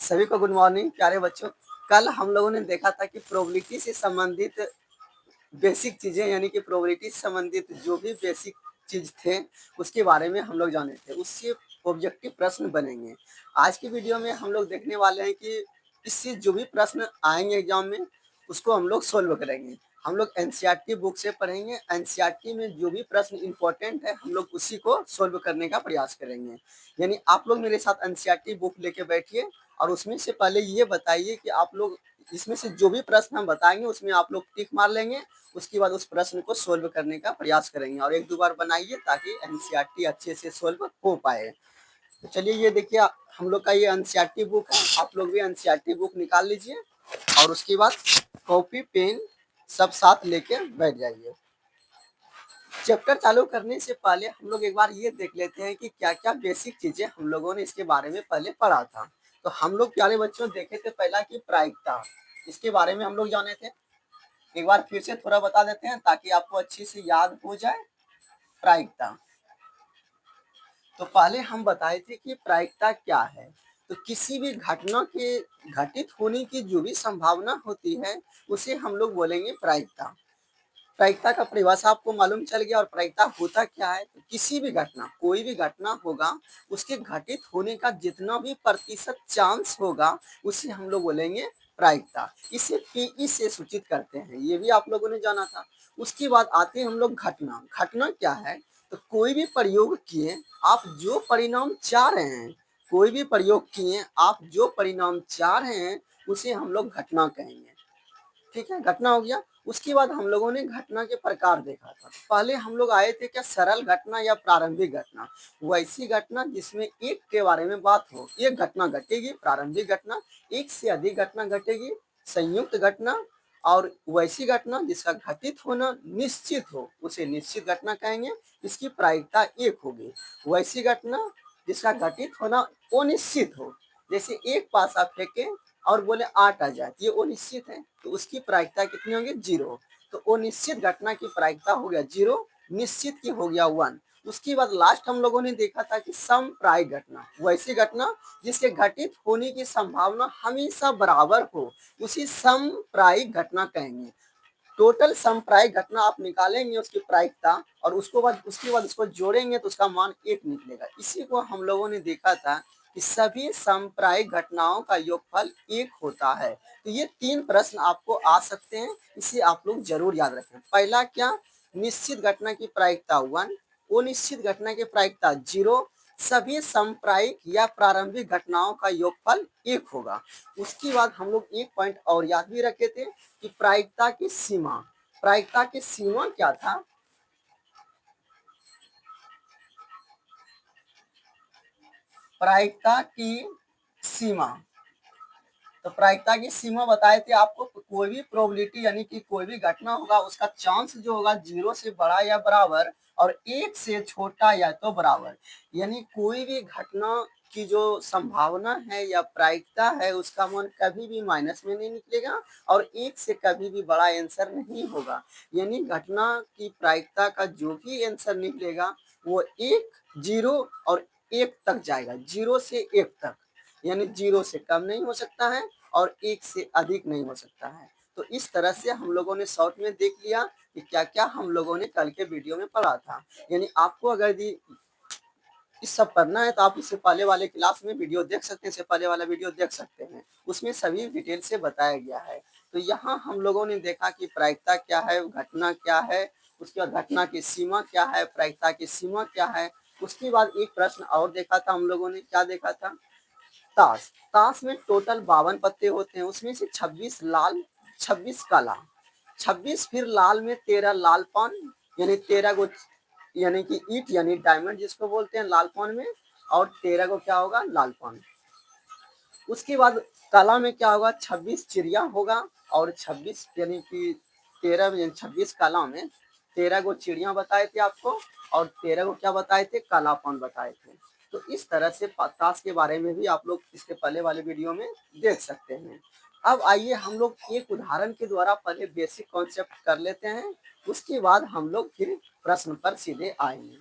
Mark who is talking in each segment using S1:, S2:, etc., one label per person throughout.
S1: सभी को good morning प्यारे बच्चों। कल हम लोगों ने देखा था कि प्रोबेबिलिटी से संबंधित बेसिक चीजें यानी कि प्रोबेबिलिटी से संबंधित जो भी बेसिक चीज थे उसके बारे में हम लोग जाने थे। उससे ऑब्जेक्टिव प्रश्न बनेंगे। आज की वीडियो में हम लोग देखने वाले हैं कि इससे जो भी प्रश्न आएंगे एग्जाम में उसको हम लोग सोल्व करेंगे। हम लोग एनसीईआरटी बुक से पढ़ेंगे। एनसीईआरटी में जो भी प्रश्न इंपॉर्टेंट है हम लोग उसी को सोल्व करने का प्रयास करेंगे। यानी आप लोग मेरे साथ एनसीईआरटी बुक लेके बैठिए और उसमें से पहले ये बताइए कि आप लोग इसमें से जो भी प्रश्न हम बताएंगे उसमें आप लोग टिक मार लेंगे। उसके बाद उस प्रश्न को सोल्व करने का प्रयास करेंगे और एक दो बार बनाइए ताकि एनसीईआरटी अच्छे से सोल्व हो पाए। तो चलिए ये देखिए हम लोग का ये एनसीईआरटी बुक है। आप लोग भी एनसीईआरटी बुक निकाल लीजिए और उसके बाद कॉपी पेन सब साथ लेके बैठ जाइए। चैप्टर चालू करने से पहले हम लोग एक बार ये देख लेते हैं कि क्या क्या बेसिक चीजें हम लोगों ने इसके बारे में पहले पढ़ा था। तो हम लोग प्यारे बच्चों देखे थे पहला कि प्रायिकता, इसके बारे में हम लोग जाने थे। एक बार फिर से थोड़ा बता देते हैं ताकि आपको अच्छे से याद हो जाए। प्रायिकता, तो पहले हम बताए थे कि प्रायिकता क्या है। तो किसी भी घटना के घटित होने की जो भी संभावना होती है उसे हम लोग बोलेंगे प्रायिकता। प्रायिकता का परिभाषा आपको मालूम चल गया। और प्रायिकता होता क्या है, तो किसी भी घटना, कोई भी घटना होगा उसके घटित होने का जितना भी प्रतिशत चांस होगा उसे हम लोग बोलेंगे प्रायिकता। इसे पीई से सूचित करते हैं, ये भी आप लोगों ने जाना था। उसके बाद आते हैं हम लोग घटना। घटना क्या है, तो कोई भी प्रयोग किए आप जो परिणाम चाह रहे हैं, कोई भी प्रयोग किए आप जो परिणाम चाह रहे हैं उसे हम लोग घटना कहेंगे। ठीक है, घटना हो गया। उसके बाद हम लोगों ने घटना के प्रकार देखा था। पहले हम लोग आए थे क्या, सरल घटना या प्रारंभिक घटना। वैसी घटना जिसमें एक के बारे में बात हो, एक घटना घटेगी प्रारंभिक घटना, एक से अधिक घटना घटेगी संयुक्त घटना, और वैसी घटना जिसका घटित होना निश्चित हो उसे निश्चित घटना कहेंगे। इसकी प्रायिकता एक होगी। वैसी घटना जिसका घटित होना अनिश्चित हो, जैसे एक पास आप फेंके और बोले 8 आ जाए, ये अनिश्चित है तो उसकी प्रायिकता कितनी होगी, 0। तो अनिश्चित घटना की प्रायिकता हो गया 0, निश्चित की हो गया 1। उसके बाद लास्ट हम लोगों ने देखा था कि समप्रायिक घटना, वैसी घटना जिसके घटित होने की संभावना हमेशा बराबर हो उसी समप्रायिक घटना कहेंगे। टोटल समप्रायिक घटना आप निकालेंगे उसकी प्रायिकता और उसके बाद उसको जोड़ेंगे तो उसका मान 1 निकलेगा। इसी को हम लोगों ने देखा था कि सभी समप्रायिक घटनाओं का योगफल 1 होता है। तो ये 3 प्रश्न आपको आ सकते हैं, इसे आप लोग जरूर याद रखें। पहला क्या, निश्चित घटना की प्रायिकता 1, अनिश्चित घटना की प्रायिकता 0, सभी समप्रायिक या प्रारंभिक घटनाओं का योगफल 1 होगा। उसके बाद हम लोग एक पॉइंट और याद भी रखे थे कि प्रायिकता की सीमा, प्रायिकता की सीमा क्या था, प्रायिकता की सीमा। तो प्रायिकता की सीमा बताए थे आपको, कोई भी प्रोबेबिलिटी यानी कि कोई भी घटना होगा उसका चांस जो होगा 0 से बड़ा या बराबर और 1 से छोटा या तो बराबर। यानी कोई भी घटना की जो संभावना है या प्रायिकता है उसका मान कभी भी माइनस में नहीं निकलेगा और 1 से कभी भी बड़ा आंसर नहीं होगा। यानी घटना की प्रायिकता का जो भी आंसर निकलेगा वो 1, 0 और 1 तक जाएगा, 0 से 1 तक। यानी 0 से कम नहीं हो सकता है और 1 से अधिक नहीं हो सकता है। तो इस तरह से हम लोगों ने शॉर्ट में देख लिया कि क्या क्या हम लोगों ने कल के वीडियो में पढ़ा था। यानी आपको अगर इस सब पढ़ना है तो आप इससे पहले वाले क्लास में वीडियो देख सकते हैं, इससे पहले वाला वीडियो देख सकते हैं, उसमें सभी डिटेल से बताया गया है। तो यहाँ हम लोगों ने देखा कि प्रायिकता क्या है, घटना क्या है, उसके बाद घटना की सीमा क्या है, प्रायिकता की सीमा क्या है। उसके बाद एक प्रश्न और देखा था हम लोगों ने, क्या देखा था, ताश। ताश में टोटल 52 पत्ते होते हैं, उसमें से 26 लाल 26 काला, 26 फिर लाल में 13 लाल पान, यानी 13 को यानी कि ईट यानी डायमंड जिसको बोलते हैं लाल पान में, और 13 को क्या होगा, लाल पान। उसके बाद काला में क्या होगा, 26 चिड़िया होगा और 26 यानी कि 13 में 26 काला में 13 को चिड़िया बताए थे आपको और 13 को क्या बताए थे, कालापन बताए थे। तो इस तरह से ताश के बारे में भी आप लोग इसके पहले वाले वीडियो में देख सकते हैं। अब आइए हम लोग एक उदाहरण के द्वारा पहले बेसिक कॉन्सेप्ट कर लेते हैं, उसके बाद हम लोग फिर प्रश्न पर सीधे आएंगे।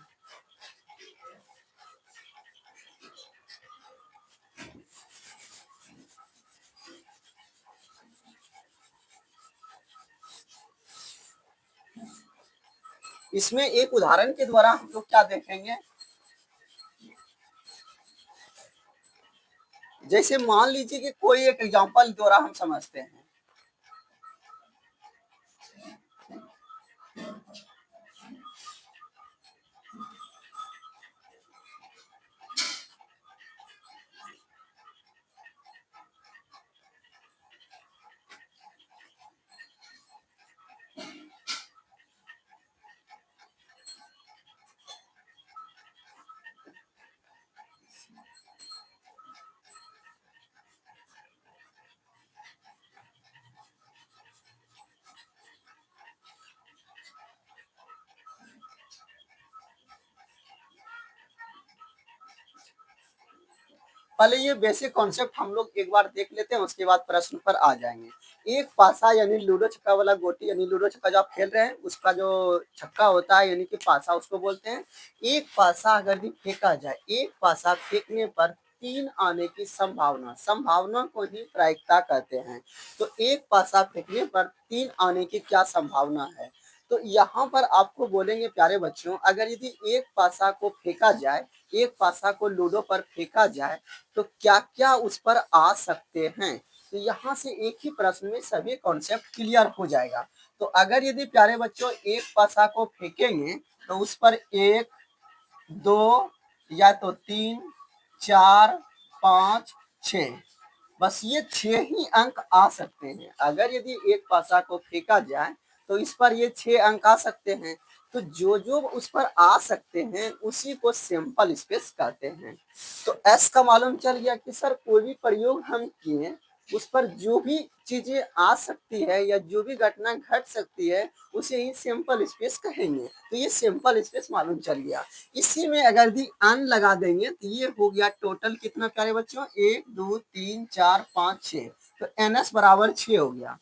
S1: इसमें एक उदाहरण के द्वारा हम लोग क्या देखेंगे, जैसे मान लीजिए कि कोई एक एग्जांपल द्वारा हम समझते हैं। पहले ये बेसिक कॉन्सेप्ट हम लोग एक बार देख लेते हैं, उसके बाद प्रश्न पर आ जाएंगे। एक पासा यानी लूडो छक्का वाला गोटी, यानी लूडो छक्का जो आप खेल रहे हैं उसका जो छक्का होता है यानी कि पासा उसको बोलते हैं। एक पासा अगर भी फेंका जाए, एक पासा फेंकने पर 3 आने की संभावना, संभावना को ही प्रायिकता कहते हैं। तो एक पासा फेंकने पर 3 आने की क्या संभावना है। तो यहाँ पर आपको बोलेंगे प्यारे बच्चों, अगर यदि एक पासा को फेंका जाए, एक पासा को लूडो पर फेंका जाए तो क्या क्या उस पर आ सकते हैं। तो यहाँ से एक ही प्रश्न में सभी कॉन्सेप्ट क्लियर हो जाएगा। तो अगर यदि प्यारे बच्चों एक पासा को फेंकेंगे तो उस पर 1, 2 या तो 3, 4, 5, 6, बस ये 6 ही अंक आ सकते हैं। अगर यदि एक पासा को फेंका जाए तो इस पर ये 6 अंक आ सकते हैं। तो जो जो उस पर आ सकते हैं उसी को सैंपल स्पेस कहते हैं। तो एस का मालूम चल गया कि सर कोई भी प्रयोग हम किए उस पर जो भी चीजें आ सकती है या जो भी घटना घट सकती है उसे ही सैंपल स्पेस कहेंगे। तो ये सैंपल स्पेस मालूम चल गया। इसी में अगर दी अन लगा देंगे तो ये हो गया टोटल कितना प्यारे बच्चों, 1, 2, 3, 4, 5, 6। तो एन एस बराबर 6 हो गया।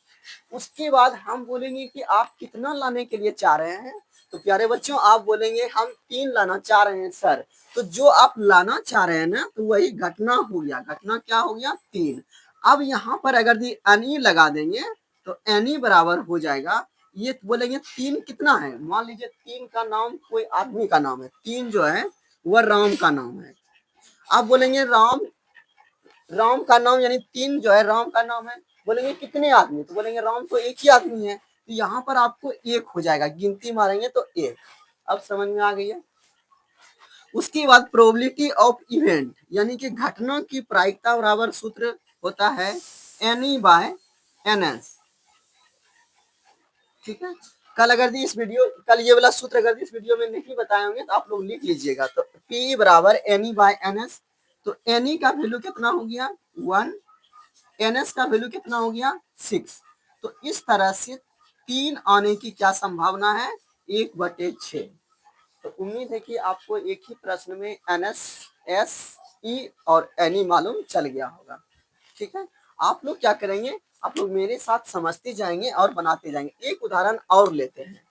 S1: उसके बाद हम बोलेंगे कि आप कितना लाने के लिए चाह रहे हैं। तो प्यारे बच्चों आप बोलेंगे हम 3 लाना चाह रहे हैं सर। तो जो आप लाना चाह रहे हैं ना तो वही घटना हो गया। घटना क्या हो गया, 3। अब यहाँ पर अगर एनी लगा देंगे तो एनी बराबर हो जाएगा, ये बोलेंगे 3 कितना है। मान लीजिए 3 का नाम कोई आदमी का नाम है, 3 जो है वह राम का नाम है। आप बोलेंगे राम, राम का नाम यानी 3 जो है राम का नाम है। बोलेंगे कितने आदमी, तो बोलेंगे राम तो एक ही आदमी है। तो यहाँ पर आपको 1 हो जाएगा, गिनती मारेंगे तो 1। अब समझ में आ गई है। उसके बाद प्रोबेबिलिटी ऑफ इवेंट यानी कि घटना की प्रायिकता बराबर सूत्र होता है एन बाय एन एस। ठीक है। कल अगर दी इस वीडियो, कल ये वाला सूत्र अगर इस वीडियो में नहीं बताए होंगे तो आप लोग लिख लीजिएगा। तो P बराबर एन बाय एन एस। तो एन का वैल्यू कितना हो गया 1, एन एस का वैल्यू कितना हो गया 6। तो इस तरह से 3 आने की क्या संभावना है, 1/6। तो उम्मीद है कि आपको एक ही प्रश्न में एन एस, एस, ई और एन ई मालूम चल गया होगा। ठीक है। आप लोग क्या करेंगे, आप लोग मेरे साथ समझते जाएंगे और बनाते जाएंगे। एक उदाहरण और लेते हैं।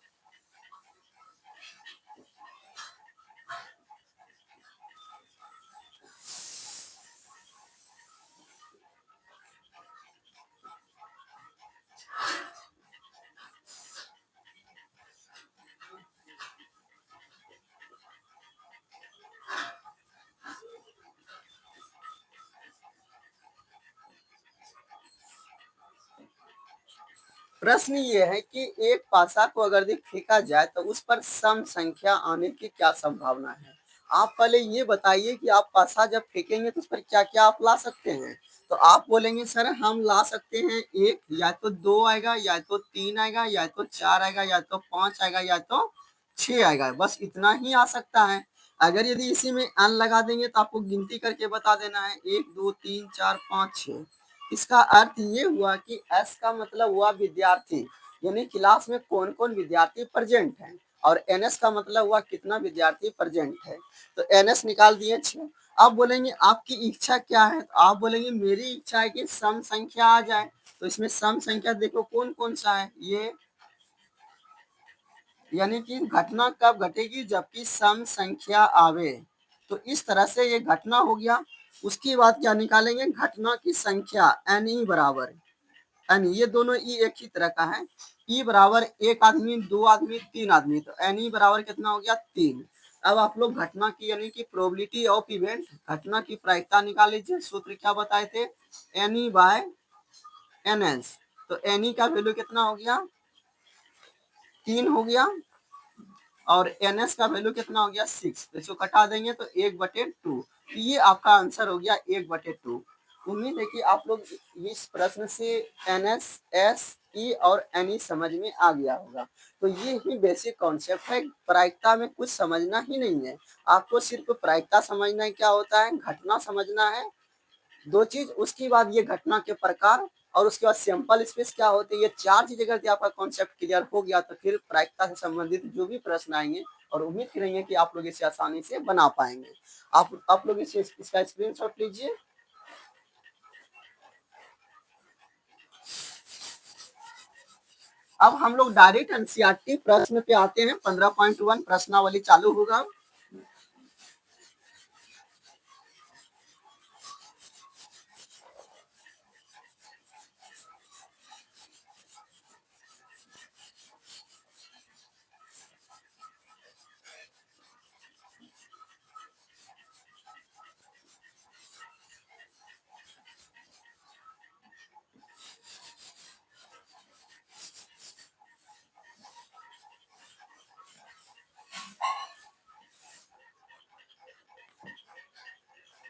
S1: प्रश्न ये है कि एक पासा को अगर फेंका जाए तो उस पर सम संख्या आने की क्या संभावना है। आप पहले ये बताइए कि आप पासा जब फेंकेंगे तो उस पर क्या क्या आप ला सकते हैं। तो आप बोलेंगे सर हम ला सकते हैं 1, या तो 2 आएगा, या तो 3 आएगा, या तो 4 आएगा, या तो 5 आएगा, या तो 6 आएगा। बस इतना ही आ सकता है। अगर यदि इसी में अन लगा देंगे तो आपको गिनती करके बता देना है 1, 2, 3, 4, 5, 6। इसका अर्थ ये हुआ कि एस का मतलब हुआ विद्यार्थी, यानी क्लास में कौन कौन विद्यार्थी प्रेजेंट है। और एनएस का मतलब हुआ कितना विद्यार्थी प्रेजेंट है। तो एनएस निकाल दिए 6। अब बोलेंगे आपकी इच्छा क्या है, तो आप बोलेंगे मेरी इच्छा है कि सम संख्या आ जाए। तो इसमें सम संख्या देखो कौन कौन सा है, ये यानी कि घटना कब घटेगी, जबकि सम संख्या आवे। तो इस तरह से ये घटना हो गया। उसके बाद क्या निकालेंगे, घटना की संख्या एन ई बराबर एन, ये दोनों ई एक ही तरह का है। ई बराबर एक आदमी, दो आदमी, तीन आदमी, तो एन ई बराबर कितना हो गया, तीन। अब आप लोग घटना की यानी कि प्रोबेबिलिटी ऑफ इवेंट, घटना की प्रायिकता निकाल लीजिए। सूत्र क्या बताए थे, N E by N S. तो एन ई का वैल्यू कितना हो गया, तीन हो गया, और एन एस का वैल्यू कितना हो गया, सिक्स। तो इसको कटा देंगे तो एक बटे टू। तो ये आपका आंसर हो गया एक बटे टू। उम्मीद है कि आप लोग इस प्रश्न से एन एस, एस, ई और एन ई समझ में आ गया होगा। तो ये ही बेसिक कॉन्सेप्ट है। प्रायिकता में कुछ समझना ही नहीं है, आपको सिर्फ प्रायिकता समझना है, क्या होता है, घटना समझना है, दो चीज। उसके बाद ये घटना के प्रकार, और उसके बाद सैंपल स्पेस क्या होती है। ये चार चीज अगर आपका कॉन्सेप्ट क्लियर हो गया तो फिर प्रायिकता से संबंधित जो भी प्रश्न आएंगे, और उम्मीद करेंगे कि आप लोग इसे आसानी से बना पाएंगे। आप लोग इसे इसका स्क्रीनशॉट लीजिए। अब हम लोग डायरेक्ट एनसीईआरटी प्रश्न पे आते हैं। 15.1 प्रश्नावली चालू होगा।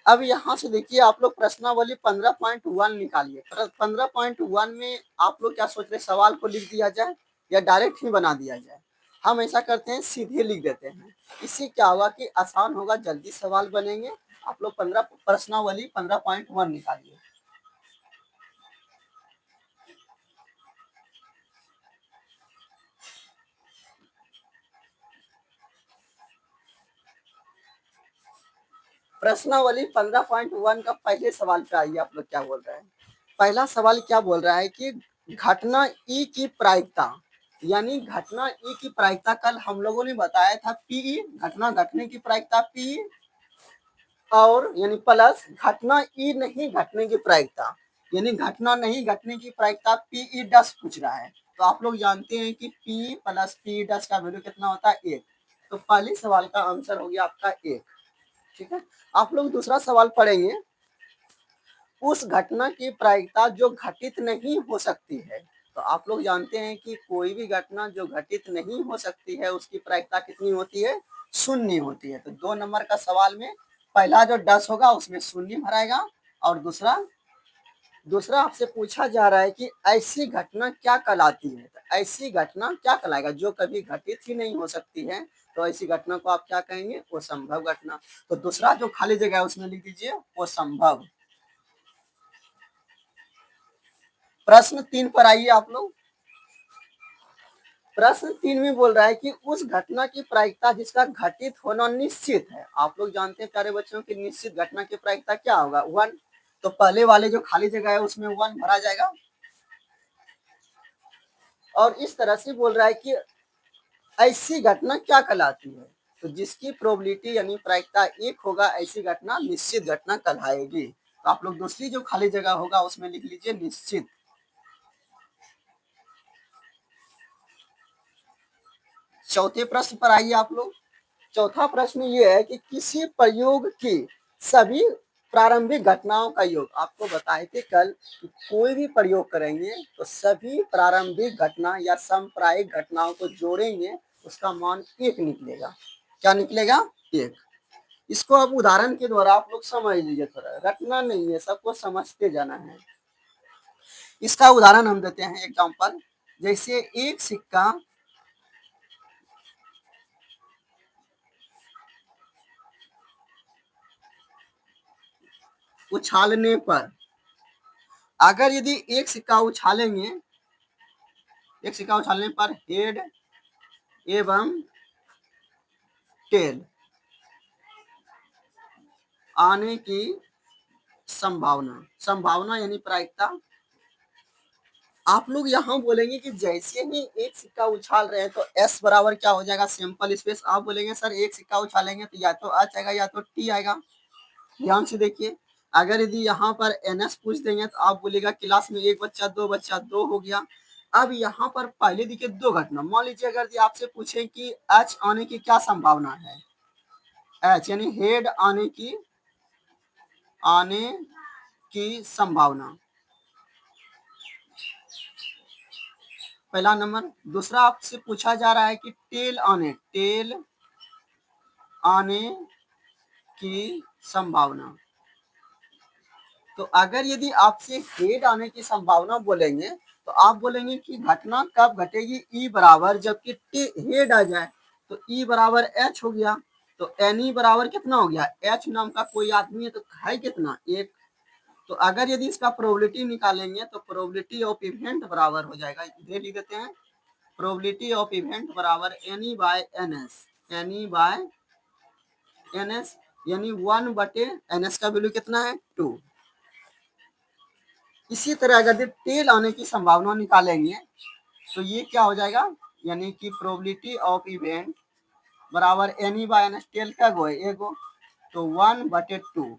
S1: अब यहाँ से देखिए, आप लोग प्रश्नावली 15.1 निकालिए। 15.1 में आप लोग क्या सोच रहे, सवाल को लिख दिया जाए या डायरेक्ट ही बना दिया जाए। हम ऐसा करते हैं, सीधे लिख देते हैं। इससे क्या होगा कि आसान होगा, जल्दी सवाल बनेंगे। आप लोग 15 प्रश्नावली 15.1 निकालिए। प्रश्नावली 15.1 का पहले सवाल पे आइए। आप लोग क्या बोल रहे हैं, पहला सवाल क्या बोल रहा है कि घटना ई की प्रायिकता, यानी घटना ई की प्रायिकता कल हम लोगों ने बताया था पीई, घटना घटने की प्रायिकता पी, और यानी प्लस घटना ई नहीं घटने की प्रायिकता, यानी घटना नहीं घटने की प्रायिकता पीई डस पूछ रहा है। तो आप लोग जानते हैं कि पी प्लस पी डस का वैल्यू कितना होता है, एक। तो पहले सवाल का आंसर हो गया आपका एक। ठीक है, आप लोग दूसरा सवाल पढ़ेंगे। उस घटना की प्रायिकता जो घटित नहीं हो सकती है। तो आप लोग जानते हैं कि कोई भी घटना जो घटित नहीं हो सकती है उसकी प्रायिकता कितनी होती है, शून्य होती है। तो 2 नंबर का सवाल में पहला जो 10 होगा उसमें शून्य भराएगा, और दूसरा दूसरा आपसे पूछा जा रहा है कि ऐसी घटना क्या कहलाती है। तो ऐसी घटना क्या कहलाएगा, जो कभी घटित ही नहीं हो सकती है। तो ऐसी घटना को आप क्या कहेंगे, वो संभव घटना। तो दूसरा जो खाली जगह है उसमें लिख दीजिए वो संभव। प्रश्न 3 पर आइए आप लोग। प्रश्न 3 में बोल रहा है कि उस घटना की प्रायिकता जिसका घटित होना निश्चित है। आप लोग जानते हैं प्यारे बच्चों की निश्चित घटना की प्रायिकता क्या होगा, वन। तो पहले वाले जो खाली जगह है उसमें वन भरा जाएगा। और इस तरह से बोल रहा है कि ऐसी घटना क्या कहलाती है। तो जिसकी प्रोबेबिलिटी यानी प्रायिकता एक होगा, ऐसी घटना निश्चित घटना कहलाएगी। तो आप लोग दूसरी जो खाली जगह होगा उसमें लिख लीजिए निश्चित। चौथे प्रश्न पर आइए आप लोग। चौथा प्रश्न ये है कि किसी प्रयोग की सभी प्रारंभिक घटनाओं का योग। आपको बताए थे कल कि कोई भी प्रयोग करेंगे तो सभी प्रारंभिक घटना या समप्रायिक घटनाओं को जोड़ेंगे, उसका मान एक निकलेगा। क्या निकलेगा, एक। इसको अब उदाहरण के द्वारा आप लोग समझ लीजिए, थोड़ा रटना नहीं है, सबको समझते जाना है। इसका उदाहरण हम देते हैं एग्जांपल। जैसे एक सिक्का उछालने पर, अगर यदि एक सिक्का उछालेंगे, एक सिक्का उछालने पर हेड एवं टेल आने की संभावना, संभावना यानी प्रायिकता। आप लोग यहाँ बोलेंगे कि जैसे ही एक सिक्का उछाल रहे हैं तो एस बराबर क्या हो जाएगा, सैंपल स्पेस। आप बोलेंगे सर एक सिक्का उछालेंगे तो या तो एच आएगा या तो टी आएगा। ध्यान से देखिए, अगर यदि यहाँ पर NS पूछ देंगे तो आप बोलेगा क्लास में एक बच्चा, दो बच्चा, दो हो गया। अब यहाँ पर पहले देखिए दो घटना, मान लीजिए अगर आपसे पूछे कि H आने की क्या संभावना है, H यानी हेड आने की संभावना, पहला नंबर। दूसरा आपसे पूछा जा रहा है कि टेल आने की संभावना। तो अगर यदि आपसे हेड आने की संभावना बोलेंगे तो आप बोलेंगे कि घटना कब घटेगी, ई बराबर जबकि हेड आ जाए, तो ई बराबर एच हो गया। तो एन ई बराबर कितना हो गया, एच नाम का कोई आदमी है तो है कितना, एक। तो अगर यदि इसका प्रोबेबिलिटी निकालेंगे तो प्रोबेबिलिटी ऑफ इवेंट बराबर हो जाएगा, इधर लिख देते हैं, प्रोबेबिलिटी ऑफ इवेंट बराबर N E by N S, N E by N S यानी 1 बटे एन एस का वैल्यू कितना है, 2। इसी तरह अगर टेल आने की संभावना निकालेंगे तो ये क्या हो जाएगा, यानी कि प्रोबेबिलिटी ऑफ इवेंट बराबर N E by N S, tail का गो है एगो, तो 1/2।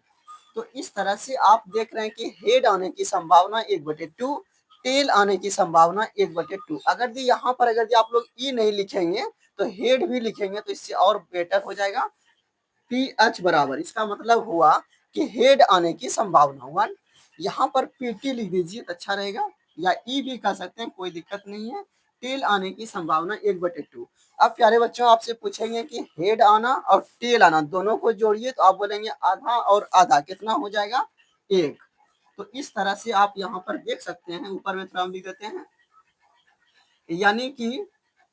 S1: तो इस तरह से आप देख रहे हैं कि हेड आने की संभावना 1/2, टेल आने की संभावना 1/2। अगर यहाँ पर अगर आप लोग ई नहीं लिखेंगे तो हेड भी लिखेंगे तो इससे और बेटर हो जाएगा। पी एच बराबर, इसका मतलब हुआ कि हेड आने की संभावना 1, यहाँ पर पीटी लिख दीजिए तो अच्छा रहेगा, या ई भी कह सकते हैं, कोई दिक्कत नहीं है। टेल आने की संभावना 1/2। अब प्यारे बच्चों आपसे पूछेंगे कि हेड आना और टेल आना दोनों को जोड़िए तो आप बोलेंगे आधा और आधा कितना हो जाएगा, 1। तो इस तरह से आप यहाँ पर देख सकते हैं, ऊपर में थोड़ा हम लिख देते हैं, यानी कि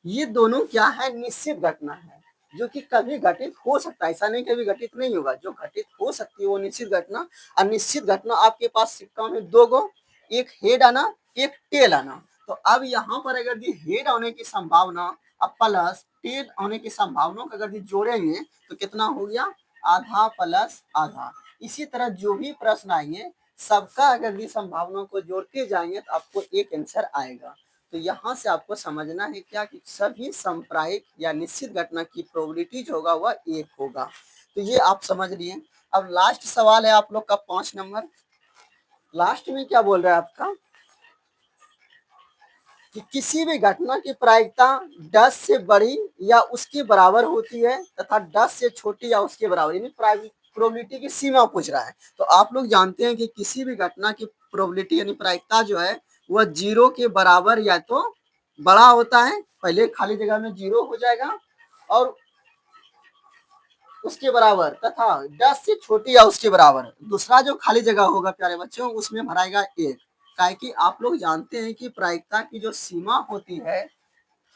S1: ये दोनों क्या है, निश्चित घटना है जो कि कभी घटित हो सकता है, ऐसा नहीं कभी घटित नहीं होगा, जो घटित हो सकती है वो निश्चित घटना। अनिश्चित घटना आपके पास सिक्का में दो गो, एक हेड आना, एक टेल आना। तो अब यहाँ पर अगर हेड आने की संभावना अब प्लस टेल आने की संभावना को अगर जोड़ेंगे तो कितना हो गया, आधा प्लस आधा। इसी तरह जो भी प्रश्न आएंगे सबका अगर संभावना को जोड़ते जाएंगे तो आपको एक आंसर आएगा। तो यहाँ से आपको समझना है क्या कि सभी सांप्रायिक या निश्चित घटना की प्रोबेबिलिटी जो होगा वह 1 होगा। तो ये आप समझ लिए। अब लास्ट सवाल है आप लोग का 5 नंबर। लास्ट में क्या बोल रहा है आपका कि किसी भी घटना की प्रायिकता 10 से बड़ी या उसके बराबर होती है तथा 10 से छोटी या उसके बराबर, यानी प्रोबेबिलिटी की सीमा पूछ रहा है। तो आप लोग जानते हैं कि किसी भी घटना की प्रोबेबिलिटी यानी प्रायिकता जो है वह 0 के बराबर या तो बड़ा होता है, पहले खाली जगह में 0 हो जाएगा, और उसके बराबर, तथा 10 से छोटी या उसके बराबर दूसरा जो खाली जगह होगा प्यारे बच्चों उसमें भराएगा 1। काहे कि आप लोग जानते हैं कि प्रायिकता की जो सीमा होती है,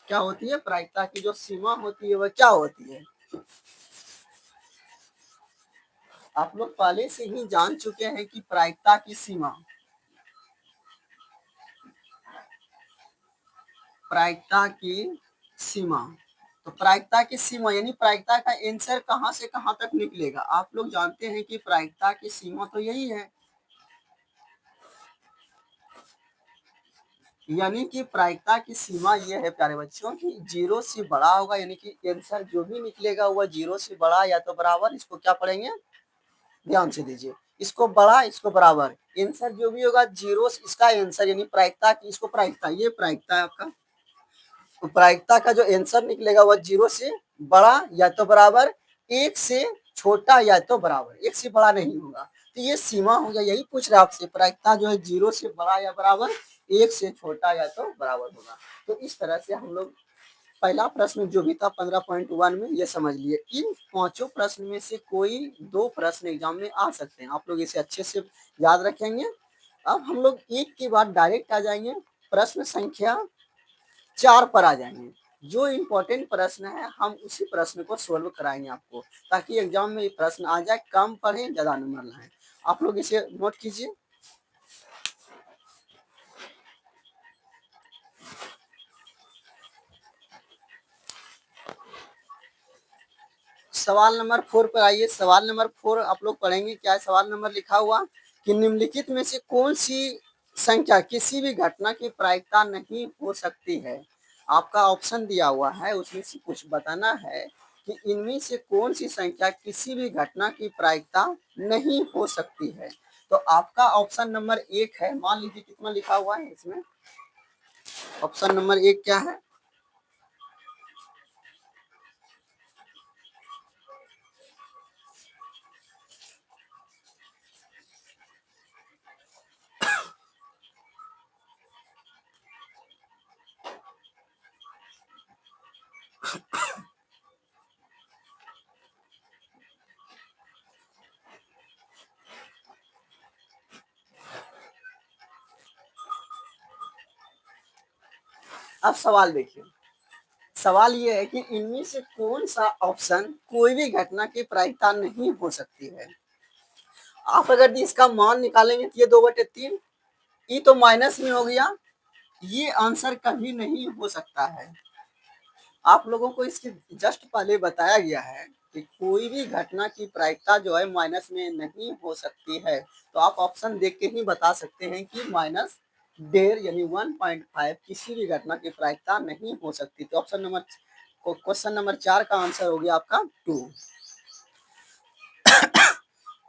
S1: क्या होती है, प्रायिकता की जो सीमा होती है वह क्या होती है, आप लोग पहले से ही जान चुके हैं कि प्रायिकता की सीमा, प्रायिकता की सीमा, तो प्रायिकता की सीमा यानी प्रायिकता का आंसर कहां से कहां तक निकलेगा, आप लोग जानते हैं कि प्रायिकता की सीमा तो यही है, यानी कि प्रायिकता की सीमा ये है प्यारे बच्चों की 0 से बड़ा होगा, यानी कि आंसर जो भी निकलेगा वह 0 से बड़ा या तो बराबर, इसको क्या पढ़ेंगे, ध्यान से दीजिए, इसको बड़ा इसको बराबर, आंसर जो भी होगा 0 इसका आंसर, यानी प्रायिकता की, इसको प्रायिकता, ये प्रायिकता है आपका, तो प्रायिकता का जो आंसर निकलेगा वह 0 से बड़ा या तो बराबर, 1 से छोटा या तो बराबर, 1 से बड़ा नहीं होगा। तो ये सीमा हो गया, यही पूछ रहा है आपसे, प्रायिकता जो है 0 से बड़ा या बराबर, 1 से छोटा या तो बराबर होगा। तो इस तरह से हम लोग पहला प्रश्न जो भी था 15.1 में ये समझ लिए। इन पांचों प्रश्न में से कोई दो प्रश्न एग्जाम में आ सकते हैं, आप लोग इसे अच्छे से याद रखेंगे। अब हम लोग एक के बाद डायरेक्ट आ जाएंगे प्रश्न संख्या 4 पर आ जाएंगे। जो इम्पोर्टेंट प्रश्न है हम उसी प्रश्न को सोल्व कराएंगे आपको, ताकि एग्जाम में ये प्रश्न आ जाए, कम पढ़े ज्यादा नंबर लाए। आप लोग इसे नोट कीजिए। सवाल नंबर 4 पर आइए। सवाल नंबर 4 आप लोग पढ़ेंगे, क्या है सवाल नंबर लिखा हुआ कि निम्नलिखित में से कौन सी संख्या किसी भी घटना की प्रायिकता नहीं हो सकती है। आपका ऑप्शन दिया हुआ है, उसमें से कुछ बताना है कि इनमें से कौन सी संख्या किसी भी घटना की प्रायिकता नहीं हो सकती है। तो आपका ऑप्शन नंबर 1 है। मान लीजिए कितना लिखा हुआ है इसमें, ऑप्शन नंबर 1 क्या है? अब सवाल देखिए, सवाल ये है कि इनमें से कौन सा ऑप्शन कोई भी घटना की प्रायिकता नहीं हो सकती है। आप अगर इसका मान निकालेंगे तो ये 2/3, ई तो माइनस में हो गया, ये आंसर कभी नहीं हो सकता है। आप लोगों को इसके जस्ट पहले बताया गया है कि कोई भी घटना की प्रायिकता जो है माइनस में नहीं हो सकती है। तो आप ऑप्शन देख के ही बता सकते हैं कि माइनस 1.5 यानी 1.5 किसी भी घटना की प्रायिकता नहीं हो सकती। तो ऑप्शन नंबर क्वेश्चन नंबर 4 का आंसर हो गया आपका 2।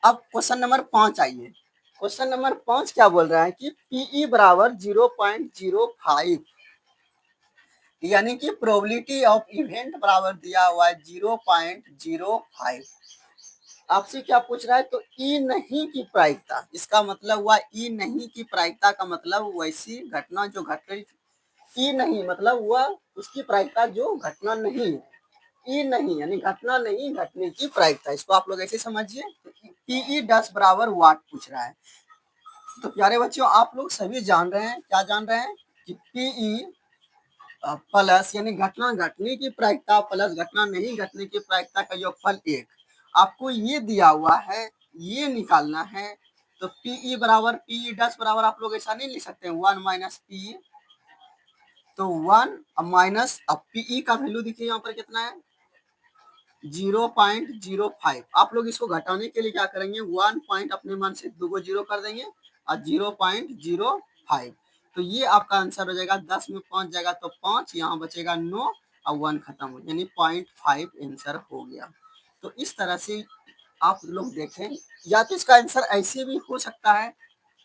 S1: अब क्वेश्चन नंबर 5 आइए। क्वेश्चन नंबर 5 क्या बोल रहा है कि पीई बराबर 0.05, यानी कि प्रोबेबिलिटी ऑफ इवेंट बराबर दिया हुआ है 0.05। आपसे क्या पूछ रहा है? तो ई नहीं की प्रायिकता, इसका मतलब हुआ ई नहीं की प्रायिकता का मतलब वैसी घटना जो घट रही, ई नहीं मतलब हुआ उसकी प्रायिकता जो घटना नहीं है। ई नहीं यानी घटना नहीं घटने की प्रायिकता, इसको आप लोग ऐसे समझिए। पीई 10 बराबर वाट पूछ रहा है। तो प्यारे बच्चों, आप लोग सभी जान रहे हैं, क्या जान रहे हैं कि पीई प्लस यानी घटना घटने की प्रायिकता प्लस घटना नहीं घटने की प्रायिकता का योगफल 1। आपको ये दिया हुआ है, ये निकालना है। तो पीई बराबर पीई 10 बराबर आप लोग ऐसा नहीं लिख सकते 1 माइनस पीई, तो 1 माइनस, अब पीई का वैल्यू देखिए यहाँ पर कितना है 0.05। आप लोग इसको घटाने के लिए क्या करेंगे, 1 पॉइंट अपने मन से 2 को 0 कर देंगे और 0.05। तो ये आपका आंसर हो जाएगा। 10 में 5 जाएगा तो 5, यहाँ बचेगा 9 और 1 खत्म हो, यानी 0.5 आंसर हो गया। तो इस तरह से आप लोग देखें, या तो इसका आंसर ऐसे भी हो सकता है,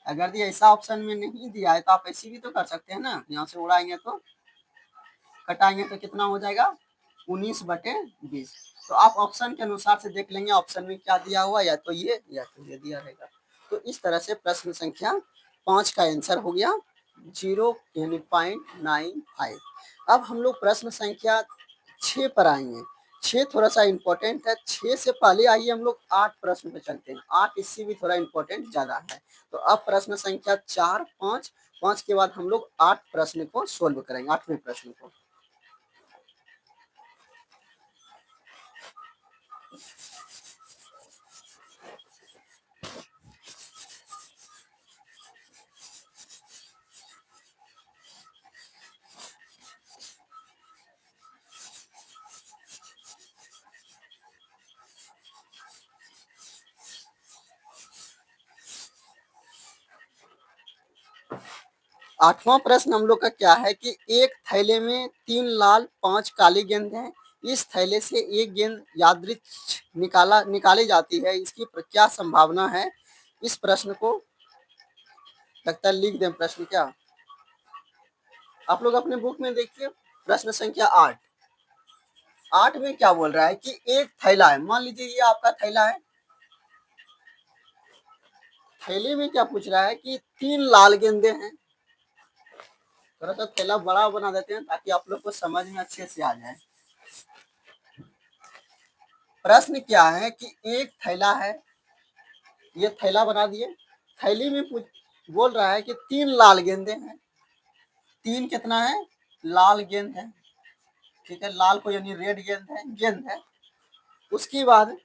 S1: अगर ये ऐसा ऑप्शन में नहीं दिया है तो आप ऐसे भी तो कर सकते हैं ना। यहाँ से उड़ाएंगे तो कटाएंगे तो कितना हो जाएगा 19/20। तो आप ऑप्शन के अनुसार से देख लेंगे ऑप्शन में क्या दिया हुआ, या तो ये या तो ये दिया रहेगा। तो इस तरह से प्रश्न संख्या 5 का आंसर हो गया 0 यानी 0.95। अब हम लोग प्रश्न संख्या 6 पर आएंगे। 6 थोड़ा सा इंपॉर्टेंट है। 6 से पहले आइए हम लोग 8 प्रश्न पे चलते हैं। 8 इससे भी थोड़ा इंपॉर्टेंट ज्यादा है। तो अब प्रश्न संख्या 4, 5 के बाद हम लोग 8 प्रश्न को सोल्व करेंगे, 8वें प्रश्न को। 8वां प्रश्न हम लोग का क्या है कि एक थैले में 3 लाल 5 काली गेंद हैं। इस थैले से एक गेंद यादृच्छिक निकाली जाती है, इसकी क्या संभावना है? इस प्रश्न को लगता है लिख दें। प्रश्न क्या आप लोग अपने बुक में देखिए, प्रश्न संख्या 8। 8 में क्या बोल रहा है कि एक थैला है, मान लीजिए ये आपका थैला है। थैले में क्या पूछ रहा है कि 3 लाल गेंदे हैं। थोड़ा सा थैला बड़ा बना देते हैं ताकि आप लोग को समझ में अच्छे से आ जाए। प्रश्न क्या है कि एक थैला है, ये थैला बना दिए। थैली में बोल रहा है कि 3 लाल गेंदे हैं। 3 कितना है लाल गेंद है, ठीक है, लाल को यानी रेड गेंद है। उसके बाद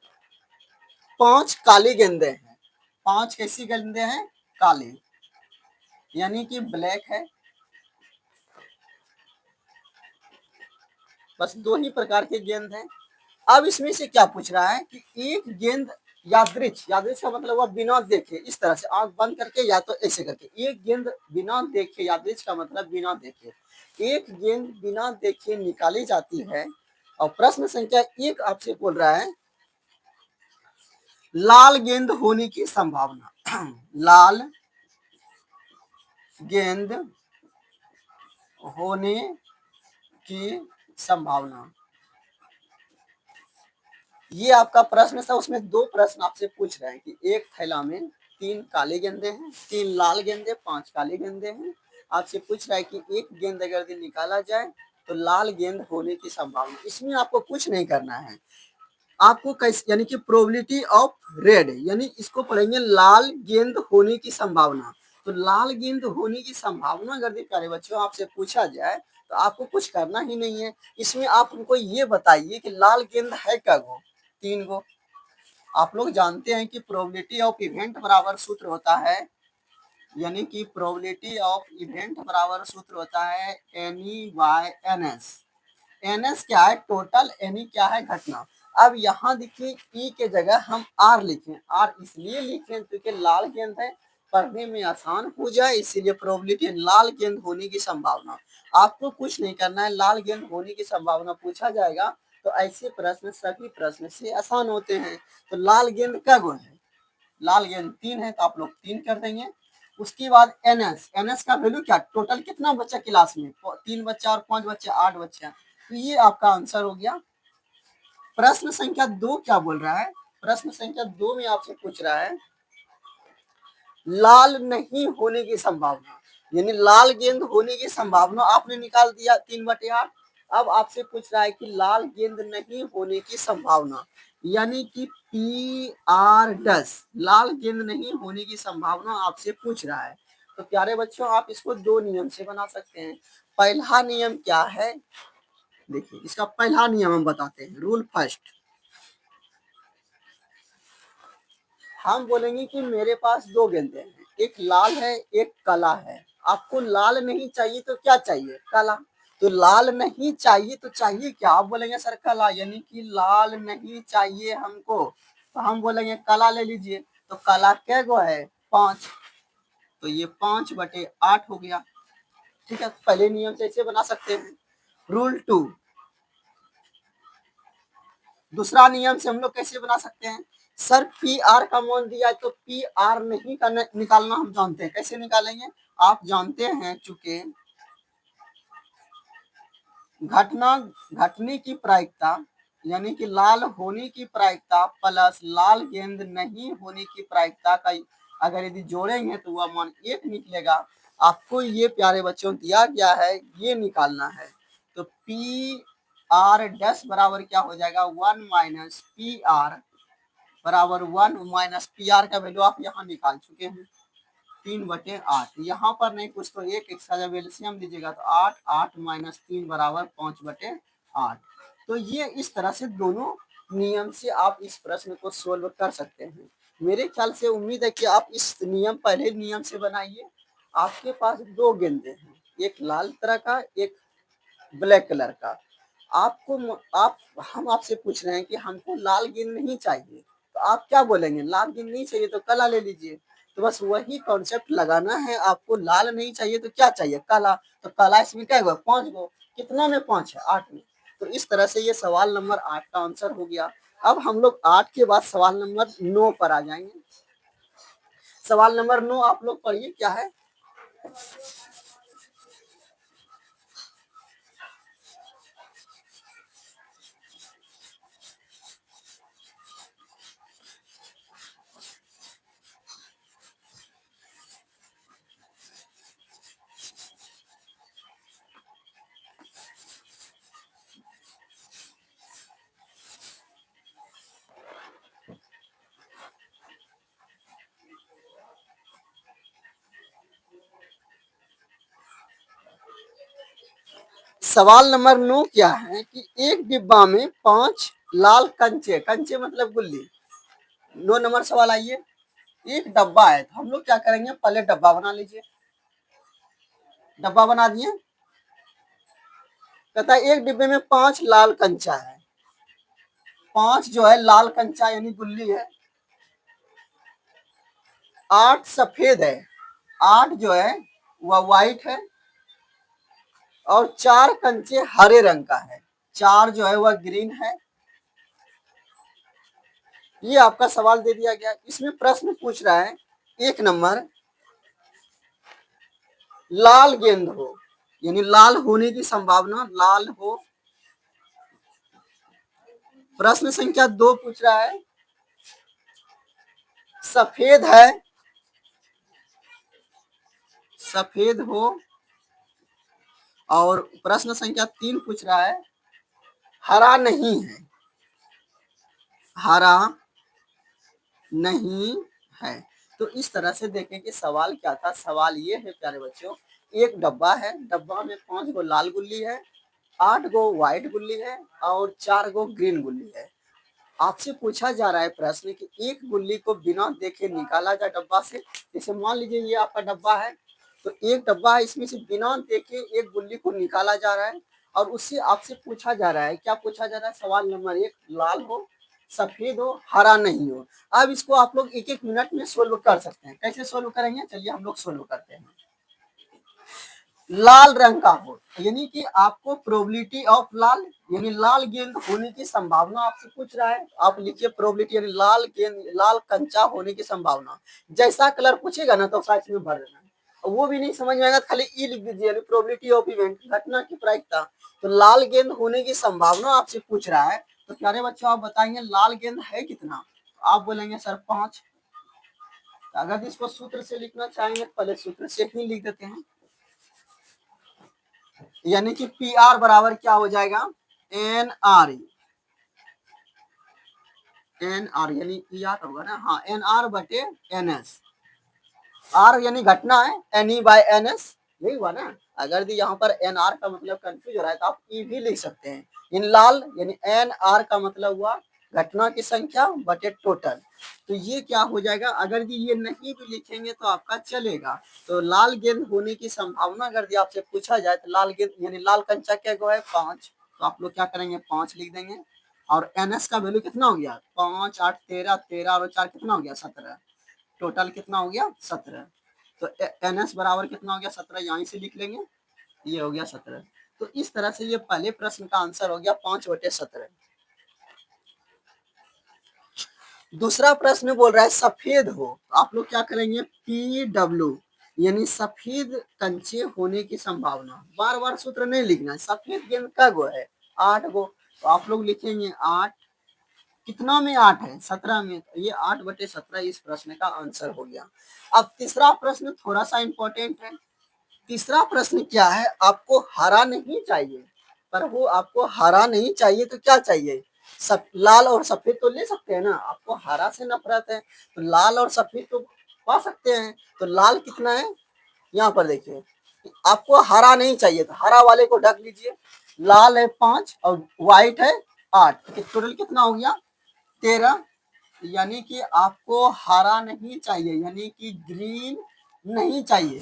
S1: 5 काली गेंदे हैं। 5 कैसी गेंदे हैं? काली, यानी कि ब्लैक है। बस 2 ही प्रकार के गेंद हैं। अब इसमें से क्या पूछ रहा है कि एक गेंद यादृच का मतलब हुआ बिना देखे, इस तरह से आंख बंद करके या तो ऐसे करके, एक गेंद बिना देखे, यादृच का मतलब बिना देखे, एक गेंद बिना देखे निकाली जाती है। और प्रश्न संख्या 1 आपसे बोल रहा है लाल गेंद होने की संभावना। लाल गेंद होने की संभावना। ये आपका प्रश्न था, उसमें दो प्रश्न आपसे पूछ रहे हैं कि एक थैला में 3 काले गेंदे हैं, 3 लाल गेंदे, 5 काले गेंदे हैं। आपसे पूछ रहा है कि एक गेंद अगर यदि निकाला जाए तो लाल गेंद होने की संभावना। इसमें आपको कुछ नहीं करना है, आपको कैसे यानी कि प्रोबेबिलिटी ऑफ रेड, यानी इसको पढ़ेंगे लाल गेंद होने की संभावना। तो लाल गेंद होने की संभावना अगर प्यारे बच्चों आपसे पूछा जाए तो आपको कुछ करना ही नहीं है। इसमें आप हमको ये बताइए कि लाल गेंद है क्या गो? 3 गो। आप लोग जानते हैं कि प्रोबेबिलिटी ऑफ इवेंट बराबर सूत्र होता है, यानी कि प्रोबेबिलिटी ऑफ इवेंट बराबर सूत्र होता है N by N S. N S क्या है? टोटल। एनी क्या है? घटना। अब यहाँ देखिए ई के जगह हम आर लिखें। आर इसलिए लिखें क्योंकि लाल गेंद है, पढ़ने में आसान हो जाए, इसीलिए प्रोबेबिलिटी लाल गेंद होने की संभावना। आपको कुछ नहीं करना है, लाल गेंद होने की संभावना पूछा जाएगा तो ऐसे प्रश्न सभी प्रश्न से आसान होते हैं। तो लाल गेंद का गुण है, लाल गेंद 3 है तो आप लोग 3 कर देंगे। उसके बाद एनएस, एनएस का वैल्यू क्या? टोटल कितना बच्चा क्लास में? 3 बच्चा और 5 बच्चा, 8 बच्चा। तो ये आपका आंसर हो गया। प्रश्न संख्या 2 क्या बोल रहा है? प्रश्न संख्या 2 में आपसे पूछ रहा है लाल नहीं होने की संभावना, यानी लाल गेंद होने की संभावना आपने निकाल दिया 3/8। अब आपसे पूछ रहा है कि लाल गेंद नहीं होने की संभावना, यानी कि PR10, लाल गेंद नहीं होने की संभावना आपसे पूछ रहा है। तो प्यारे बच्चों आप इसको 2 नियम से बना सकते हैं। पहला नियम क्या है? देखिए इसका पहला नियम हम बताते हैं, रूल फर्स्ट। हम बोलेंगे कि मेरे पास 2 गेंदें हैं, एक लाल है एक काला है। आपको लाल नहीं चाहिए तो क्या चाहिए? काला। तो लाल नहीं चाहिए तो चाहिए क्या? आप बोलेंगे सर काला, यानी कि लाल नहीं चाहिए हमको, तो हम बोलेंगे काला ले लीजिए। तो काला क्या गो है? 5। तो ये 5/8 हो गया। ठीक है, पहले नियम से ऐसे बना सकते हैं। रूल 2, दूसरा नियम से हम लोग कैसे बना सकते हैं? सर पी आर का मान दिया है तो पी आर नहीं करने निकालना हम जानते हैं, कैसे निकालेंगे? आप जानते हैं चूंकि घटना घटने की प्रायिकता, यानी कि लाल होने की प्रायिकता प्लस लाल गेंद नहीं होने की प्रायिकता का अगर यदि जोड़ेंगे तो वह मान 1 निकलेगा। आपको ये प्यारे बच्चों दिया गया है, ये निकालना है। तो PR10 बराबर क्या हो जाएगा? 1 माइनस PR बराबर 1 माइनस PR का वैल्यू आप यहाँ निकाल चुके हैं, 3/8। यहाँ पर नहीं कुछ तो एक एक्स्ट्रा जब एलसीएम लीजिएगा तो 8, 8 माइनस 3 बराबर 5/8। तो ये इस तरह से दोनों नियम से आप इस प्रश्न को सोल्व कर सकते हैं। मेरे ख्याल से उम्मीद है कि आप इस नियम पहले नियम से बनाइए। आपके पास 2 गेंदे हैं, एक लाल तरह का एक ब्लैक कलर का। आपको आप हम आपसे पूछ रहे हैं कि हमको लाल गेंद नहीं चाहिए, तो आप क्या बोलेंगे? लाल गेंद नहीं चाहिए तो काला ले लीजिए। तो बस वही कॉन्सेप्ट लगाना है। आपको लाल नहीं चाहिए तो क्या चाहिए? काला। तो काला इसमें क्या हुआ? 5 गो। कितना में 5 है? 8 में। तो इस तरह से ये सवाल नंबर 8 का आंसर हो गया। अब हम लोग 8 के बाद सवाल नंबर 9 पर आ जाएंगे। सवाल नंबर 9 आप लोग पढ़िए क्या है। सवाल नंबर 9 क्या है कि एक डिब्बा में 5 लाल कंचे, कंचे मतलब गुल्ली। 9 नंबर सवाल आइए। एक डब्बा है, तो हम लोग क्या करेंगे? पहले डब्बा बना लीजिए। डब्बा बना दिए। कहता है एक डिब्बे में 5 लाल कंचा है। 5 जो है लाल कंचा यानी गुल्ली है, 8 सफेद है, 8 जो है वह व्हाइट है, और 4 कंचे हरे रंग का है, 4 जो है वह ग्रीन है। ये आपका सवाल दे दिया गया। इसमें प्रश्न पूछ रहा है एक नंबर लाल गेंद हो, यानी लाल होने की संभावना लाल हो। प्रश्न संख्या 2 पूछ रहा है सफेद है, सफेद हो। और प्रश्न संख्या 3 पूछ रहा है हरा नहीं है, हरा नहीं है। तो इस तरह से देखें कि सवाल क्या था। सवाल ये है प्यारे बच्चों, एक डब्बा है, डब्बा में 5 गो लाल गुल्ली है, 8 गो व्हाइट गुल्ली है और 4 गो ग्रीन गुल्ली है। आपसे पूछा जा रहा है प्रश्न कि एक गुल्ली को बिना देखे निकाला जाए डब्बा से। जैसे मान लीजिए ये आपका डब्बा है, तो एक डब्बा है, इसमें से बिना देखे एक गुल्ली को निकाला जा रहा है और उससे आपसे पूछा जा रहा है, क्या पूछा जा रहा है। सवाल नंबर 1 लाल हो, सफेद हो, हरा नहीं हो। अब इसको आप लोग एक एक मिनट में सोल्व कर सकते हैं। कैसे सोल्व करेंगे, चलिए हम लोग सोल्व करते हैं। लाल रंग का हो, यानी कि आपको प्रोबेबिलिटी ऑफ लाल, यानी लाल गेंद होने की संभावना आपसे पूछ रहा है। आप लिखिए प्रोबेबिलिटी, यानी लाल गेंद, लाल कंचा होने की संभावना। जैसा कलर पूछेगा ना तो साइज में भर देना, वो भी नहीं समझ में आएगा खाली ई लिख दीजिए, यानी प्रोबेबिलिटी ऑफ इवेंट, घटना की प्रायिकता। तो लाल गेंद होने की संभावना आपसे पूछ रहा है। तो प्यारे बच्चों आप बताएंगे लाल गेंद है कितना, आप बोलेंगे सर 5। अगर इसको सूत्र से लिखना चाहेंगे पहले सूत्र से ही लिख देते हैं, यानी कि पी आर बराबर क्या हो जाएगा, एन आर, एन आर यानी पी आर होगा ना, हाँ एन आर बटे एन एस। आर यानी घटना है, N E by N S, यही हुआ ना। अगर यहाँ पर एन आर का मतलब कंफ्यूज हो रहा है तो आप ई भी लिख सकते हैं। इन लाल यानी एन आर का मतलब हुआ घटना की संख्या बटे टोटल। तो ये क्या हो जाएगा, अगर ये नहीं भी लिखेंगे तो आपका चलेगा। तो लाल गेंद होने की संभावना अगर आपसे पूछा जाए तो लाल गेंद यानी लाल कंचा क्या गो है 5, तो आप लोग क्या करेंगे 5 लिख देंगे। और एन एस का वैल्यू कितना हो गया 5 8 13, 13 और 4 कितना हो गया 17, टोटल कितना हो गया 17। तो एन एस बराबर कितना हो गया 17, यहीं से लिख लेंगे, ये हो गया 17। तो इस तरह से ये पहले प्रश्न का आंसर हो गया 5/17। दूसरा प्रश्न बोल रहा है सफेद हो, आप लोग क्या करेंगे पी डब्ल्यू, यानी सफेद कंचे होने की संभावना। बार बार सूत्र नहीं लिखना है। सफेद गेंद का गो है 8 गो, तो आप लोग लिखेंगे 8, कितना में 8 है 17 में, तो ये 8/17 इस प्रश्न का आंसर हो गया। अब तीसरा प्रश्न थोड़ा सा इंपॉर्टेंट है। तीसरा प्रश्न क्या है, आपको हरा नहीं चाहिए, पर वो आपको हरा नहीं चाहिए तो क्या चाहिए, सब लाल और सफेद तो ले सकते हैं ना। आपको हरा से नफरत है तो लाल और सफेद तो पा सकते हैं। तो लाल कितना है, यहाँ पर देखिए आपको हरा नहीं चाहिए तो हरा वाले को ढक लीजिए। लाल है 5 और व्हाइट है 8, तो टोटल कितना हो गया 13। यानी कि आपको हरा नहीं चाहिए, यानी कि ग्रीन नहीं चाहिए।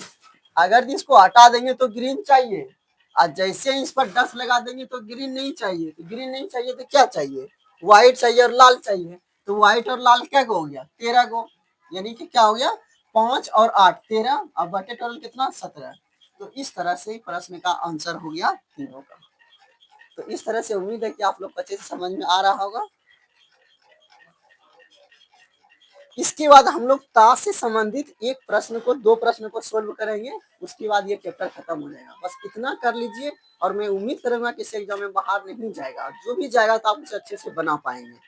S1: अगर इसको हटा देंगे तो ग्रीन चाहिए, और जैसे ही इस पर 10 लगा देंगे तो ग्रीन नहीं चाहिए। तो ग्रीन नहीं चाहिए तो क्या चाहिए, व्हाइट चाहिए और लाल चाहिए। तो व्हाइट और लाल क्या गो हो गया 13 गो, यानी कि क्या हो गया 5 और 8 13, और बटे टोटल कितना 17। तो इस तरह से प्रश्न का आंसर हो गया तीनों का। तो इस तरह से उम्मीद है कि आप लोग को अच्छे से समझ में आ रहा होगा। इसके बाद हम लोग ताश से संबंधित एक प्रश्न को, 2 प्रश्न को सोल्व करेंगे। उसके बाद ये चैप्टर खत्म हो जाएगा। बस इतना कर लीजिए और मैं उम्मीद करूंगा कि इस एग्जाम में बाहर नहीं जाएगा, जो भी जाएगा तो आप उसे अच्छे से बना पाएंगे।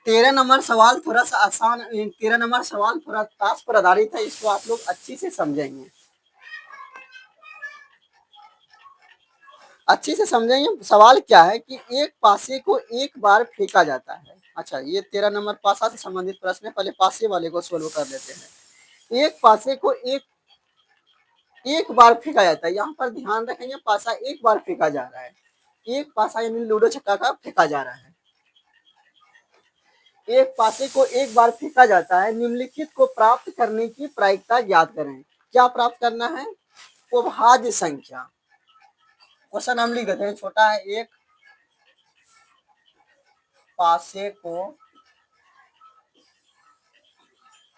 S1: तेरह नंबर सवाल थोड़ा सा आसान, 13 नंबर सवाल थोड़ा ताश पर आधारित है, इसको आप लोग अच्छी से समझेंगे, अच्छी से समझेंगे। सवाल क्या है कि एक पासे को एक बार फेंका जाता है। अच्छा, ये 13 नंबर पासा से संबंधित प्रश्न है, पहले पासे वाले को सोल्व कर लेते हैं। एक पासे को एक बार फेंका जाता है, यहाँ पर ध्यान रखेंगे पासा एक बार फेंका जा रहा है। एक पासा यानी लूडो छक्का का फेंका जा रहा है। एक पासे को एक बार फेंका जाता है, निम्नलिखित को प्राप्त करने की प्रायिकता ज्ञात करें। क्या प्राप्त करना है, अभाज्य संख्या। क्वेश्चन हम लिख देते हैं, छोटा है, एक पासे को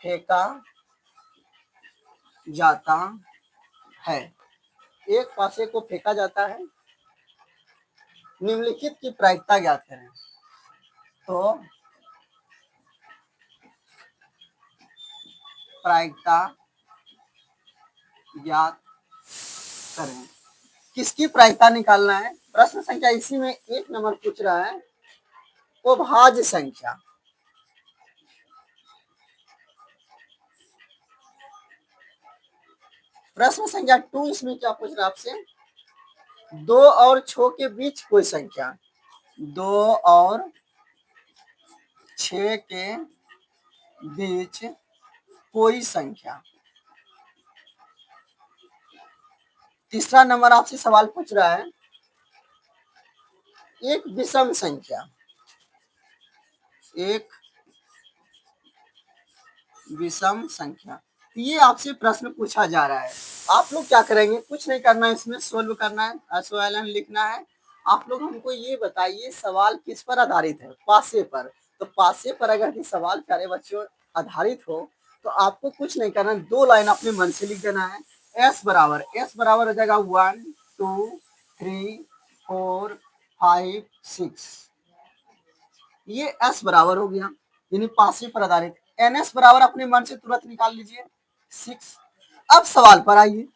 S1: फेंका जाता है, एक पासे को फेंका जाता है, निम्नलिखित की प्रायिकता ज्ञात करें। तो प्रायिकता ज्ञात करें, किसकी प्रायिकता निकालना है? प्रश्न संख्या इसी में 1 नंबर पूछ रहा है, अभाज्य संख्या। प्रश्न संख्या 2 इसमें क्या पूछ रहा है आपसे? 2 और 6 के बीच कोई संख्या, 2 और 6 के बीच कोई संख्या। तीसरा नंबर आपसे सवाल पूछ रहा है, एक विषम संख्या, एक विषम संख्या, ये आपसे प्रश्न पूछा जा रहा है। आप लोग क्या करेंगे? कुछ नहीं करना है, इसमें सोल्व करना है, SOLN लिखना है। आप लोग हमको ये बताइए सवाल किस पर आधारित है? पासे पर। तो पासे पर अगर ये सवाल प्यारे बच्चों आधारित हो तो आपको कुछ नहीं करना, 2 लाइन अपने मन से लिख देना है। S बराबर हो जाएगा 1 2 3 4 5 6, ये S बराबर हो गया, यानी पासे पर आधारित। NS बराबर अपने मन से तुरंत निकाल लीजिए 6। अब सवाल पर आइए,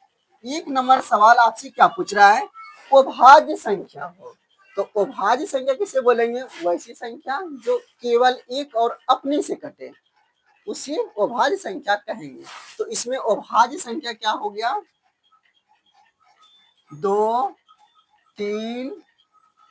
S1: 1 नंबर सवाल आपसे क्या पूछ रहा है? अभाज्य संख्या हो। तो अभाज्य संख्या किसे बोलेंगे? वैसी संख्या जो केवल एक और अपने से कटे, उसे अभाज्य संख्या कहेंगे। तो इसमें अभाज्य संख्या क्या हो गया? 2 3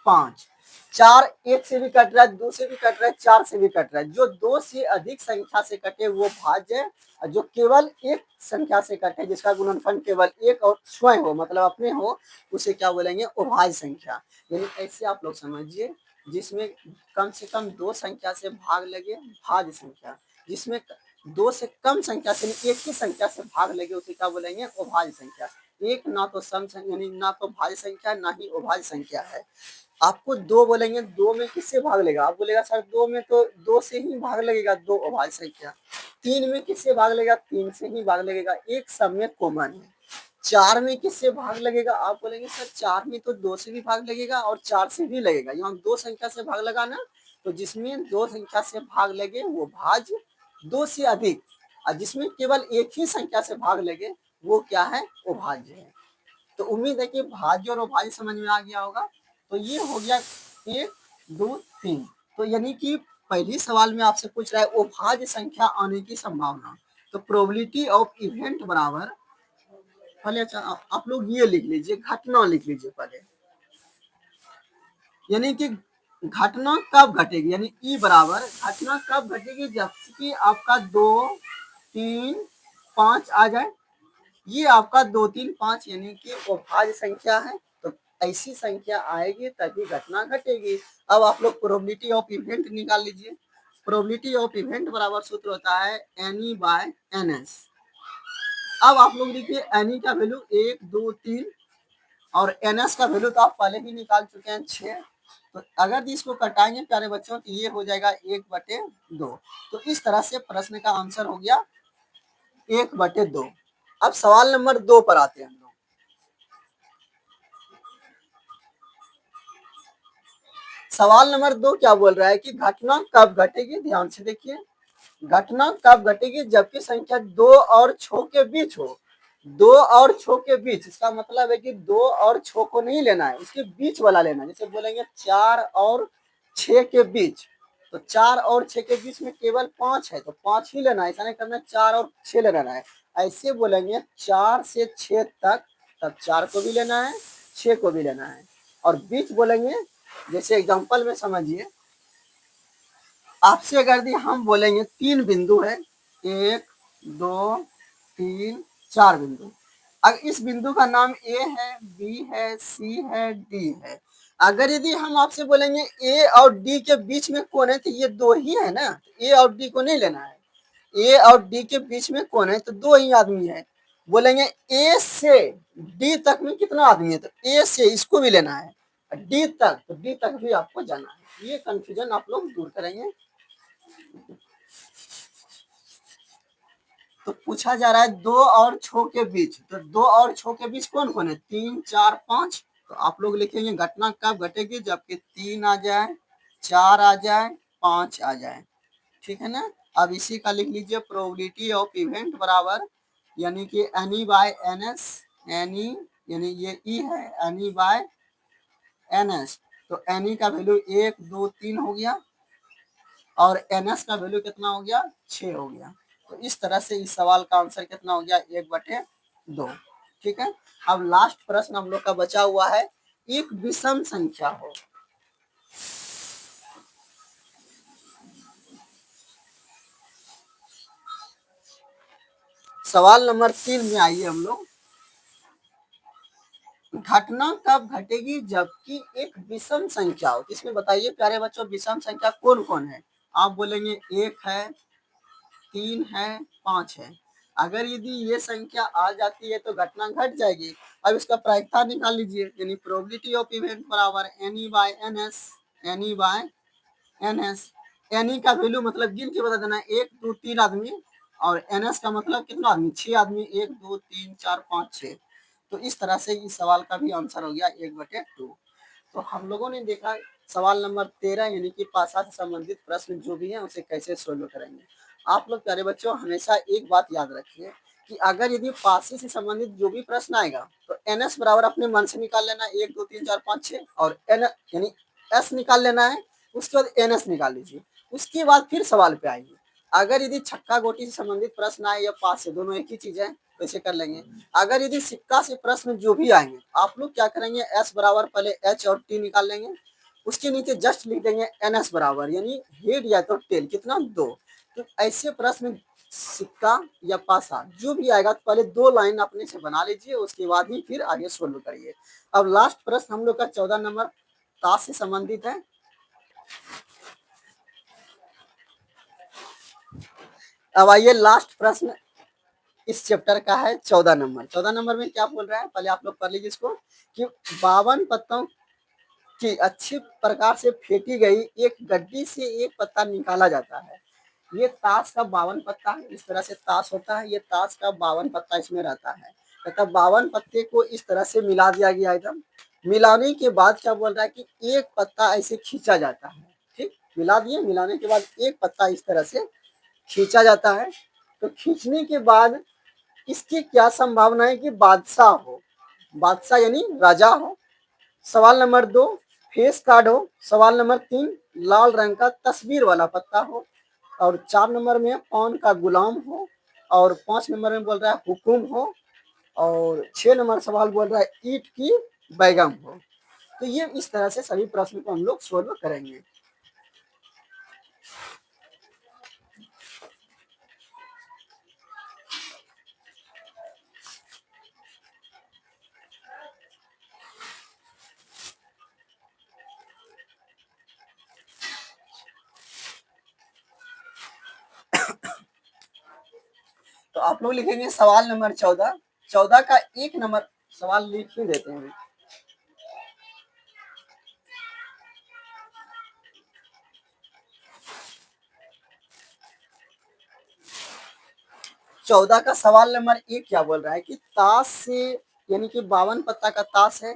S1: 5, 4 1 से भी कट रहा है, 2 से भी कट रहा है, 4 से भी कट रहा है। जो 2 से अधिक संख्या से कटे वो भाज्य है, और जो केवल एक संख्या से कटे जिसका गुणनफल केवल एक और स्वयं हो, मतलब अपने हो, उसे क्या बोलेंगे? अभाज्य संख्या। यानी ऐसे आप लोग समझिए, जिसमें कम से कम 2 संख्या से भाग लगे भाज्य संख्या, जिसमें 2 से कम संख्या से एक ही संख्या से भाग लगे उसे क्या बोलेंगे? अभाज्य संख्या। एक ना तो सम संख्या, यानी ना तो भाज्य संख्या ना ही अभाज्य संख्या है। आपको 2 बोलेंगे, 2 में किससे भाग लेगा? आप बोलेगा सर 2 में तो 2 से ही भाग लगेगा, 2 अभाज्य संख्या। 3 में किससे भाग लगेगा? 3 से ही भाग लगेगा, एक सब में कॉमन है। 4 में किससे भाग लगेगा? आप बोलेंगे सर 4 में तो 2 से भी भाग लगेगा और 4 से भी लगेगा, यहाँ 2 संख्या से भाग लगा ना, तो जिसमें 2 संख्या से भाग लगे वो भाज्य, 2 से अधिक और जिसमें केवल एक ही संख्या से भाग लगे वो क्या है? अभाज्य है। तो उम्मीद है कि भाज्य और अभाज्य समझ में आ गया होगा। तो ये हो गया 1 2 3। तो यानी कि पहली सवाल में आपसे पूछ रहा है अभाज्य संख्या आने की संभावना। तो प्रोबेबिलिटी ऑफ इवेंट बराबर, पहले अच्छा आप लोग ये लिख लीजिए, घटना लिख लीजिए पहले, यानी कि घटना कब घटेगी, यानी ई बराबर घटना कब घटेगी जबकि आपका 2 3 5 आ जाए, ये आपका 2 3 5 यानी कि अभाज्य संख्या है। तो ऐसी संख्या आएगी तभी घटना घटेगी। अब आप लोग प्रोबेबिलिटी ऑफ इवेंट निकाल लीजिए। प्रोबेबिलिटी ऑफ इवेंट बराबर सूत्र होता है NE/NS। अब आप लोग देखिए NE का वैल्यू 1 2 3 और NS का वैल्यू तो आप पहले ही निकाल चुके हैं 6। तो अगर इसको कटाएंगे प्यारे बच्चों तो ये हो जाएगा 1/2। तो इस तरह से प्रश्न का आंसर हो गया 1/2। अब सवाल नंबर 2 पर आते हैं हम लोग। सवाल नंबर 2 क्या बोल रहा है कि घटना कब घटेगी? ध्यान से देखिए, घटना कब घटेगी जबकि संख्या 2 और 6 के बीच हो। 2 और 6 के बीच, इसका मतलब है कि 2 और 6 को नहीं लेना है, उसके बीच वाला लेना है। जैसे बोलेंगे 4 और 6 के बीच, तो 4 और 6 के बीच में केवल 5 है तो 5 ही लेना है, ऐसा नहीं करना 4 और 6 लेना है। ऐसे बोलेंगे 4 से 6 तक, तब 4 को भी लेना है 6 को भी लेना है। और बीच बोलेंगे, जैसे एग्जांपल में समझिए, आपसे अगर दी हम बोलेंगे 3 बिंदु है, 1 2 3 4 बिंदु। अगर इस बिंदु का नाम ए है, बी है, सी है, डी है, अगर यदि हम आपसे बोलेंगे ए और डी के बीच में कौन है, तो ये 2 ही है ना, ए और डी को नहीं लेना है। ए और डी के बीच में कौन है, तो 2 ही आदमी है। बोलेंगे ए से डी तक में कितना आदमी है, तो ए से इसको भी लेना है, डी तक, तो डी तक भी आपको जाना है। ये कंफ्यूजन आप लोग दूर करेंगे। तो पूछा जा रहा है दो और छो के बीच, तो दो और छो के बीच कौन कौन है, 3 4 5। तो आप लोग लिखेंगे घटना कब घटेगी, जबकि 3 आ जाए, 4 आ जाए, 5 आ जाए, ठीक है ना। अब इसी का लिख लीजिए, प्रोबेबिलिटी ऑफ इवेंट बराबर, यानी कि N E by N S, N E यानी ये ई है, एनी बाय एन एस। तो एनी का वैल्यू 1 2 3 हो गया, और एन एस का वैल्यू कितना हो गया, 6 हो गया। तो इस तरह से इस सवाल का आंसर कितना हो गया, 1/2। ठीक है। अब लास्ट प्रश्न हम लोग का बचा हुआ है, एक विषम संख्या हो। सवाल नंबर 3 में आइए हम लोग। घटना कब घटेगी जबकि एक विषम संख्या हो। इसमें बताइए प्यारे बच्चों, विषम संख्या कौन कौन है। आप बोलेंगे 1 है, 3 है, 5 है। अगर यदि ये संख्या आ जाती है तो घटना घट जाएगी। अब इसका प्रायिकता निकाल लीजिए, यानी प्रोबेबिलिटी ऑफ इवेंट बराबर N E by N S, N E by N S. N E का वैल्यू मतलब गिन के बता देना है, 1 2 3 आदमी, और एन एस का मतलब कितना आदमी, 6 आदमी, 1 2 3 4 5 6। तो इस तरह से इस सवाल का भी आंसर हो गया 1/2। तो हम लोगों ने देखा सवाल नंबर 13 यानी कि पासा से संबंधित प्रश्न जो भी है उसे कैसे सोल्व करेंगे। आप लोग प्यारे बच्चों हमेशा एक बात याद रखिए कि अगर यदि पासे से संबंधित जो भी प्रश्न आएगा तो एन एस बराबर अपने मन से निकाल लेना, 1 2 3 4 5 6, और एन यानी एस निकाल लेना है। उसके बाद एन एस निकाल लीजिए, उसके बाद फिर सवाल पे आइए। अगर यदि छक्का गोटी से संबंधित प्रश्न आए या पास से, दोनों एक ही चीज है, वैसे कर लेंगे। अगर यदि सिक्का से प्रश्न जो भी आएंगे आप लोग क्या करेंगे, एस बराबर पहले एच और टी निकाल लेंगे, उसके नीचे जस्ट लिख देंगे एन एस बराबर, यानी हेड या तो टेल कितना 2। तो ऐसे प्रश्न सिक्का या पासा जो भी आएगा तो पहले 2 लाइन अपने से बना लीजिए, उसके बाद ही फिर आगे सोल्व करिए। अब लास्ट प्रश्न हम लोग का 14 नंबर ताश से संबंधित है। अब आइए लास्ट प्रश्न इस चैप्टर का है 14 नंबर। 14 नंबर में क्या बोल रहा है, पहले आप लोग पढ़ लीजिए इसको, कि 52 पत्तों की अच्छी प्रकार से फेंटी गई एक गड्डी से एक पत्ता निकाला जाता है। ये ताश का 52 पत्ता है, इस तरह से ताश होता है, ये ताश का 52 पत्ता इसमें रहता है। तथा 52 पत्ते को इस तरह से मिला दिया गया एकदम। मिलाने के बाद क्या बोल रहा है कि एक पत्ता ऐसे खींचा जाता है। ठीक, मिला दिए, मिलाने के बाद एक पत्ता इस तरह से खींचा जाता है। तो खींचने के बाद इसकी क्या संभावना है कि बादशाह हो, बादशाह यानी राजा हो। सवाल नंबर 2 फेस कार्ड हो। सवाल नंबर 3 लाल रंग का तस्वीर वाला पत्ता हो। और 4 नंबर में पौन का गुलाम हो। और 5 नंबर में बोल रहा है हुकुम हो। और 6 नंबर सवाल बोल रहा है ईट की बैगम हो। तो ये इस तरह से सभी प्रश्न को हम लोग सोल्व करेंगे। तो आप लोग लिखेंगे सवाल नंबर 14। 14 का 1 नंबर सवाल लिख ही देते हैं। 14 का सवाल नंबर 1 क्या बोल रहा है कि ताश से, यानी कि 52 पत्ता का ताश है,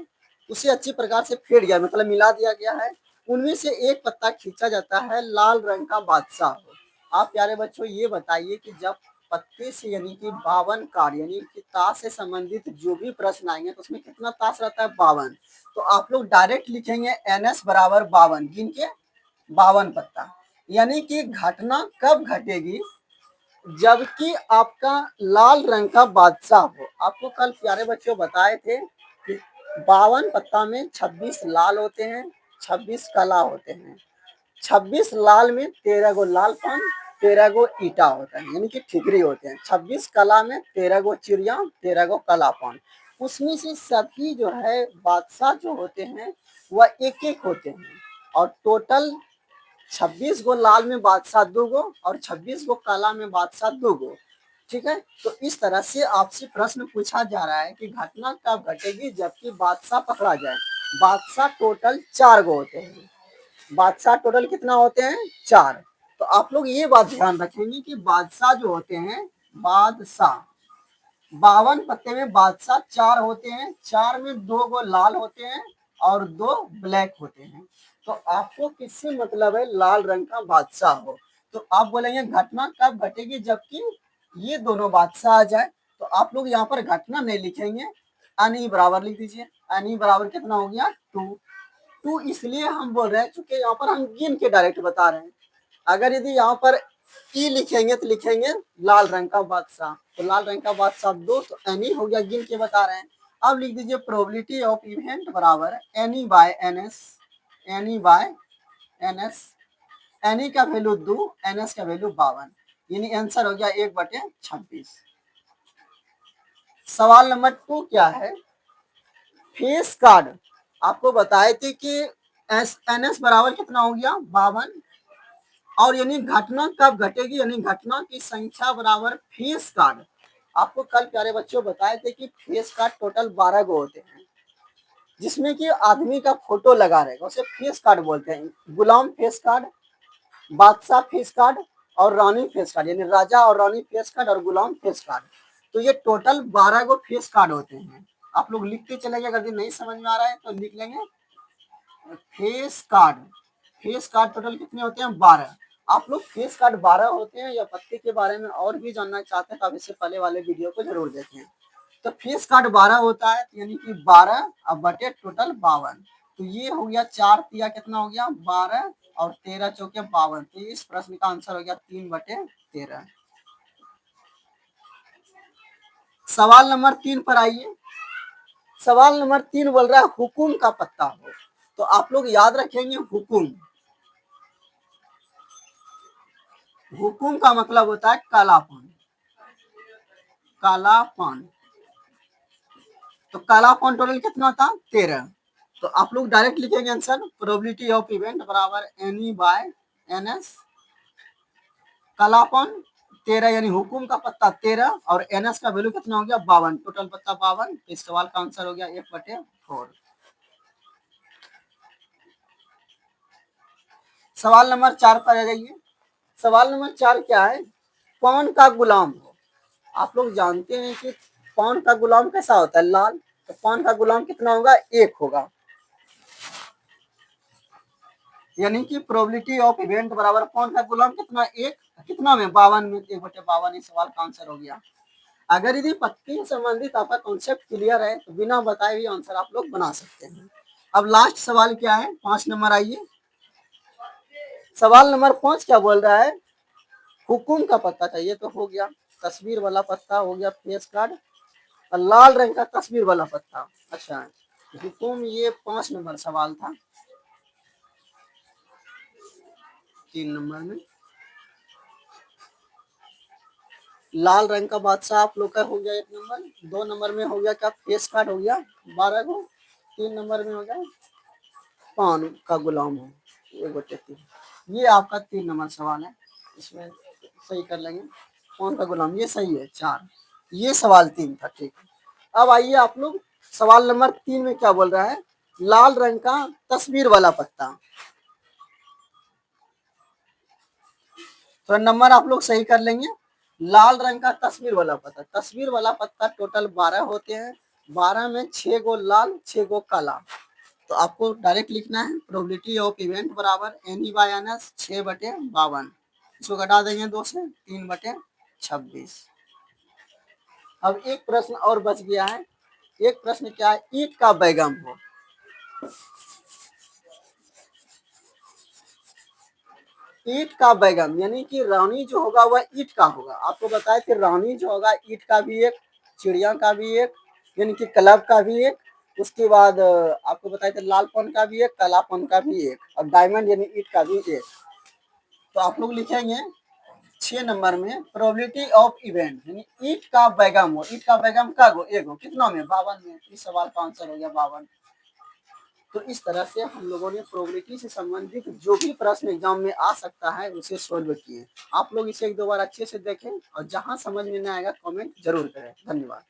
S1: उसे अच्छी प्रकार से फेंट गया, मतलब मिला दिया गया है। उनमें से एक पत्ता खींचा जाता है, लाल रंग का बादशाह हो। आप प्यारे बच्चों ये बताइए कि जब पत्ते से यानी कि 52 कार्ड यानी कि ताश से संबंधित जो भी प्रश्न आएंगे तो उसमें कितना ताश रहता है, 52। तो आप लोग डायरेक्ट लिखेंगे एन एस बराबर 52, गिन के 52 पत्ता। यानी कि घटना कब घटेगी, जबकि आपका लाल रंग का बादशाह हो। आपको कल प्यारे बच्चों बताए थे कि 52 पत्ता में 26 लाल होते हैं, 26 काला होते हैं। 26 लाल में 13 गो लाल पान, 13 गो ईटा होता है, यानी कि ठिकरी होते हैं। 26 कला में 13 गो चिड़िया, 13 गो कला पान। उसमें से सभी जो है बादशाह जो होते हैं वह एक एक होते हैं। और टोटल 26 गो लाल में बादशाह 2 गो और 26 गो काला में बादशाह 2 गो। ठीक है। तो इस तरह से आपसे प्रश्न पूछा जा रहा है कि घटना कब घटेगी जबकि बादशाह पकड़ा जाए। बादशाह टोटल 4 गो होते हैं। बादशाह टोटल कितना होते हैं? 4। तो आप लोग ये बात ध्यान रखेंगे कि बादशाह जो होते हैं, बादशाह 52 पत्ते में बादशाह 4 होते हैं। 4 में 2 गो लाल होते हैं और 2 ब्लैक होते हैं। तो आपको किससे मतलब है? लाल रंग का बादशाह हो। तो आप बोलेंगे घटना कब घटेगी जबकि ये दोनों बादशाह आ जाए। तो आप लोग यहाँ पर घटना नहीं लिखेंगे, अनी बराबर लिख दीजिए। अनी बराबर कितना हो गया? 2। 2 इसलिए हम बोल रहे हैं क्योंकि यहाँ पर हम गिन के डायरेक्ट बता रहे हैं। अगर यदि यहाँ पर ई लिखेंगे तो लिखेंगे लाल रंग का बादशाह। तो लाल रंग का बादशाह 2, तो एनी हो गया, गिन के बता रहे हैं। अब लिख दीजिए प्रोबेबिलिटी ऑफ इवेंट बराबर N E by N S. N E by N S. N E का वैल्यू 2, एन एस का वैल्यू 52, यानी आंसर हो गया 1/26। सवाल नंबर 2 क्या है? फेस कार्ड आपको बताए थे कि एन एस बराबर कितना हो गया? 52। और यानी घटना कब घटेगी, यानी घटना की संख्या बराबर फेस कार्ड। आपको कल प्यारे बच्चों बताए थे कि फेस कार्ड टोटल 12 गो होते हैं, जिसमें कि आदमी का फोटो लगा रहेगा, उसे फेस कार्ड बोलते हैं। गुलाम फेस कार्ड, बादशाह फेस कार्ड और रानी फेस कार्ड, यानी राजा और रानी फेस कार्ड और गुलाम फेस कार्ड। तो ये टोटल 12 गो फेस कार्ड होते हैं। आप लोग लिखते चलेंगे, अगर नहीं समझ में आ रहा है तो लिख लेंगे face card. Face card total कितने होते हैं? 12। आप लोग फेस कार्ड 12 होते हैं या पत्ते के बारे में और भी जानना चाहते हैं तो आप इससे पहले वाले वीडियो को जरूर देखें। तो फेस कार्ड 12 होता है, यानी कि 12 अब बटे टोटल 52। तो ये हो गया 4 तिया कितना हो गया? 12 और 13 चौके 52। तो इस प्रश्न का आंसर हो गया 3/13। सवाल नंबर 3 पर आइए। सवाल नंबर 3 बोल रहा है हुकुम का पत्ता हो। तो आप लोग याद रखेंगे हुकुम। हुकुम का मतलब होता है कालापन। कालापन। तो कालापन टोटल कितना था? 13। तो आप लोग डायरेक्ट लिखेंगे आंसर प्रोबेबिलिटी ऑफ इवेंट बराबर एनी बाय एन एस। कालापन 13 यानी हुकुम का पत्ता 13 और एन एस का वैल्यू कितना हो गया? 52। टोटल पत्ता 52। इस सवाल का आंसर हो गया 1/4। सवाल नंबर 4 पर आ जाइए। सवाल नंबर 4 क्या है? कौन का गुलाम हो। आप लोग जानते हैं कि कौन का गुलाम कैसा होता है? लाल। तो कौन का गुलाम कितना होगा? 1 होगा, यानी कि प्रोबेबिलिटी ऑफ इवेंट बराबर कौन का गुलाम कितना? 1। कितना में? 52 में 1/52। इस सवाल का आंसर हो गया। अगर यदि पत्ती से संबंधित आपका कॉन्सेप्ट क्लियर है तो बिना बताए हुए आंसर आप लोग बना सकते हैं। अब लास्ट सवाल क्या है? 5 नंबर आइए। सवाल नंबर 5 क्या बोल रहा है? हुकुम का पत्ता चाहिए। तो हो गया तस्वीर वाला पत्ता, हो गया फेस कार्ड और लाल रंग का तस्वीर वाला पत्ता। अच्छा, हुकुम ये 5 नंबर सवाल था। 3 नंबर में लाल रंग का बादशाह आप लोग का हो गया 1 नंबर। 2 नंबर में हो गया क्या? फेस कार्ड हो गया 12 गो। 3 नंबर में हो गया पान का गुलाम हो 1/3। ये आपका 3 नंबर सवाल है, इसमें सही कर लेंगे। कौन का गुलाम, ये सही है 4। ये सवाल 3 था, ठीक है। अब आइए आप लोग सवाल नंबर 3 में क्या बोल रहा है? लाल रंग का तस्वीर वाला पत्ता। तो नंबर आप लोग सही कर लेंगे। लाल रंग का तस्वीर वाला पत्ता, तस्वीर वाला पत्ता टोटल 12 होते हैं। 12 में 6 गो लाल, 6 गो काला। तो आपको डायरेक्ट लिखना है प्रोबेबिलिटी ऑफ इवेंट बराबर एनी बाय एन एस 6/52। इसको घटा देंगे 2 से 3/26। अब एक प्रश्न और बच गया है। एक प्रश्न क्या है? ईंट का बैगम हो। ईंट का बैगन यानी कि रानी जो होगा वह ईंट का होगा। आपको बताया कि रानी जो होगा ईंट का भी एक, चिड़िया का भी एक, यानी कि क्लब का भी एक। उसके बाद आपको बताया था लालपन का भी एक, कालापन का भी एक और डायमंड यानी ईंट का भी एक। तो आप लोग लिखेंगे 6 नंबर में प्रोबेबिलिटी ऑफ इवेंट यानी ईंट का बैगम हो। ईंट का बैगम का गो? एक हो। कितना में? 52 में। इस सवाल का आंसर हो गया 52। तो इस तरह से हम लोगों ने प्रोबेबिलिटी से संबंधित जो भी प्रश्न एग्जाम में आ सकता है उसे सोल्व किए। आप लोग इसे एक दो बार अच्छे से देखें और जहां समझ में ना आएगा कमेंट जरूर करें। धन्यवाद।